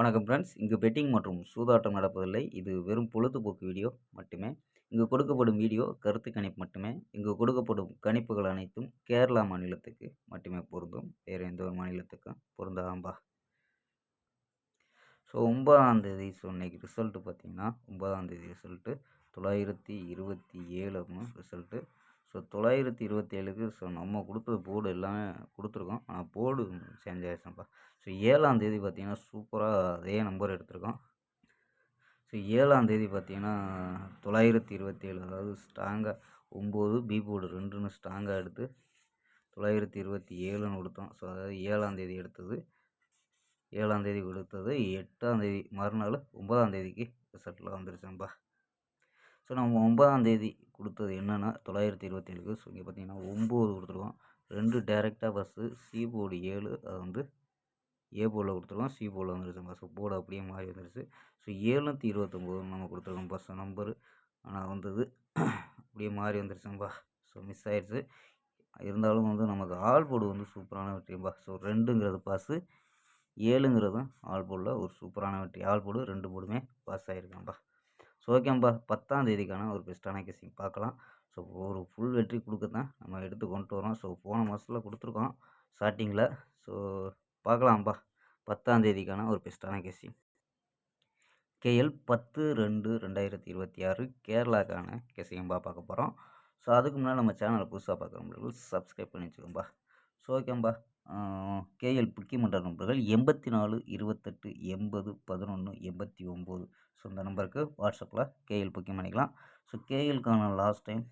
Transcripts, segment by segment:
வணக்கம் ஃப்ரெண்ட்ஸ். இங்கு பெட்டிங் மற்றும் சூதாட்டம் நடப்பதில்லை. இது வெறும் பொழுதுபோக்கு வீடியோ மட்டுமே. இங்கு கொடுக்கப்படும் வீடியோ கருத்து கணிப்பு மட்டுமே. இங்கு கொடுக்கப்படும் கணிப்புகள் அனைத்தும் கேரளா மாநிலத்துக்கு மட்டுமே பொருந்தும். வேறு எந்த ஒரு மாநிலத்துக்கும் பொருந்தாம்பா. ஸோ 9ஆம் தேதி இன்னைக்கு ரிசல்ட்டு பார்த்தீங்கன்னா 9ஆம் தேதி ரிசல்ட்டு 927 அப்படின்னு ரிசல்ட்டு. ஸோ 927க்கு நம்ம கொடுத்தது போர்டு எல்லாமே கொடுத்துருக்கோம். ஆனால் போர்டு சேஞ்ச் ஆகிடுச்சுப்பா. ஸோ 7ஆம் தேதி பார்த்தீங்கன்னா சூப்பராக அதே நம்பர் எடுத்திருக்கோம். ஸோ 7ஆம் தேதி பார்த்தீங்கன்னா 927, அதாவது ஸ்ட்ராங்காக 9 பி போர்டு 2ன்னு ஸ்ட்ராங்காக எடுத்து 927ன்னு கொடுத்தோம். ஸோ அதாவது 7ஆம் தேதி எடுத்தது 7ஆம் தேதி கொடுத்தது 8ஆம் தேதி மறுநாள் 9ஆம் தேதிக்கு ரிசல்ட்டில் வந்துருச்சுப்பா. ஸோ நம்ம 9ஆம் தேதி கொடுத்தது என்னென்னா 927க்கு. ஸோ இங்கே பார்த்தீங்கன்னா 9 கொடுத்துருக்கோம். 2 டேரெக்டாக பஸ்ஸு சி போர்டு 7, அது வந்து ஏ போர்டில் கொடுத்துருக்கோம், சி போர்டில் வந்துருச்சுப்பா. ஸோ போர்டு அப்படியே மாறி வந்துருச்சு. ஸோ 729 நம்ம கொடுத்துருக்கோம் பஸ் நம்பரு, ஆனால் வந்தது அப்படியே மாறி வந்துருச்சுப்பா. ஸோ மிஸ் ஆயிடுச்சு. இருந்தாலும் வந்து நமக்கு ஆல் போர்டு வந்து சூப்பரான வெற்றிப்பா. ஸோ 2ங்கிறது பாஸு, 7ங்கிறதும் ஆல் போர்டில் ஒரு சூப்பரான வெற்றி. ஆல் போர்டு 2 போர்டுமே பாஸ் ஆகிருக்காம்பா. ஸோ ஓகேம்பா, 10ஆம் தேதிக்கான ஒரு பெஸ்ட்டான கெஸ்ஸிங் பார்க்கலாம். ஸோ ஒரு ஃபுல் வெற்றி கொடுக்க தான் நம்ம எடுத்து கொண்டு வரோம். ஸோ போன மாதத்தில் கொடுத்துருக்கோம் ஸ்டார்டிங்கில். ஸோ பார்க்கலாம்ப்பா 10ஆம் தேதிக்கான ஒரு பெஸ்ட்டான கெஸ்ஸிங். கேஎல் 10/2/2026 கேரளாக்கான கெஸ்ஸிங்கம்பா பார்க்க போகிறோம். ஸோ அதுக்கு முன்னாடி நம்ம சேனலை புதுசாக பார்க்குற நண்பர்கள் சப்ஸ்கிரைப் பண்ணி வச்சுக்கோம்பா. ஸோ ஓகேம்பா, கேஎல் புக்கிமன்ற நண்பர்கள் 84 28 80 11 89. ஸோ இந்த நம்பருக்கு வாட்ஸ்அப்பில் கேஎல் புக்கிங் பண்ணிக்கலாம். ஸோ கேஎலுக்கான லாஸ்ட் டைம்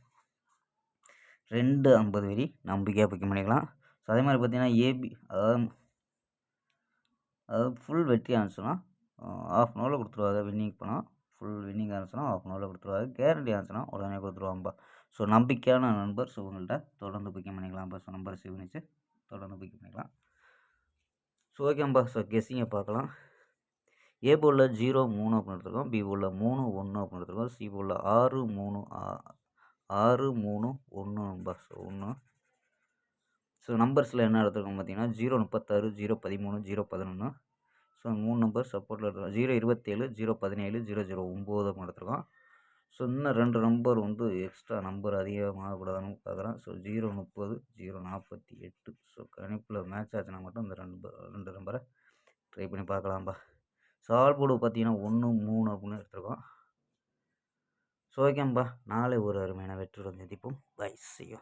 250 வெரி நம்பிக்கையாக புக்கிங் பண்ணிக்கலாம். ஸோ அதே மாதிரி பார்த்தீங்கன்னா ஏபி, அதாவது ஃபுல் வெற்றி ஆனிச்சுன்னா ½ அன் ஹவரில் கொடுத்துருவாங்க. வின்னிங் பண்ணால் ஃபுல் வின்னிங் ஆனிச்சுன்னா ½ அன் ஹவரில் கொடுத்துருவாங்க. கேரண்டி ஆனிச்சுன்னா உடனே கொடுத்துருவாங்கப்பா. ஸோ நம்பிக்கையான நண்பர். ஸோ உங்கள்கிட்ட தொடர்ந்து புக்கிங் பண்ணிக்கலாம்ப்பா. ஸோ நம்பர் சேவ் பண்ணிச்சு தொடர்ந்து புக்கிங் பண்ணிக்கலாம். ஸோ ஓகேம்பா, ஸோ கெஸ்ஸிங்கை பார்க்கலாம். ஏ போர்டில் 0 3 அப்படின்னு எடுத்துருக்கோம், பி போர்டில் 3 1 அப்படின்னு எடுத்துருக்கோம், சி போர்டில் 6 3 6 3 1. ஸோ 1. ஸோ நம்பர்ஸில் என்ன எடுத்துருக்கோம் பார்த்தீங்கன்னா 036 013 011. ஸோ 3 நம்பர் சப்போர்ட்டில் எடுத்துருக்கோம். 027 017 009 அப்படின்னு எடுத்துருக்கோம். ஸோ இன்னும் 2 நம்பர் வந்து எக்ஸ்ட்ரா நம்பர் அதிகமாகக்கூடாதுன்னு பார்க்குறேன். ஸோ 030 048. ஸோ கணிப்பில் மேட்ச் ஆச்சுன்னா மட்டும் இந்த 2 நம்பரை ட்ரை பண்ணி பார்க்கலாம்ப்பா. ஸோ ஆல் போர்டு பார்த்தீங்கன்னா 1 3 அப்படின்னு எடுத்துருக்கோம். ஸோ ஓகேம்பா, நாளை ஒரு அருமையான வெற்றியுடன் சந்திப்போம். Bye, see you.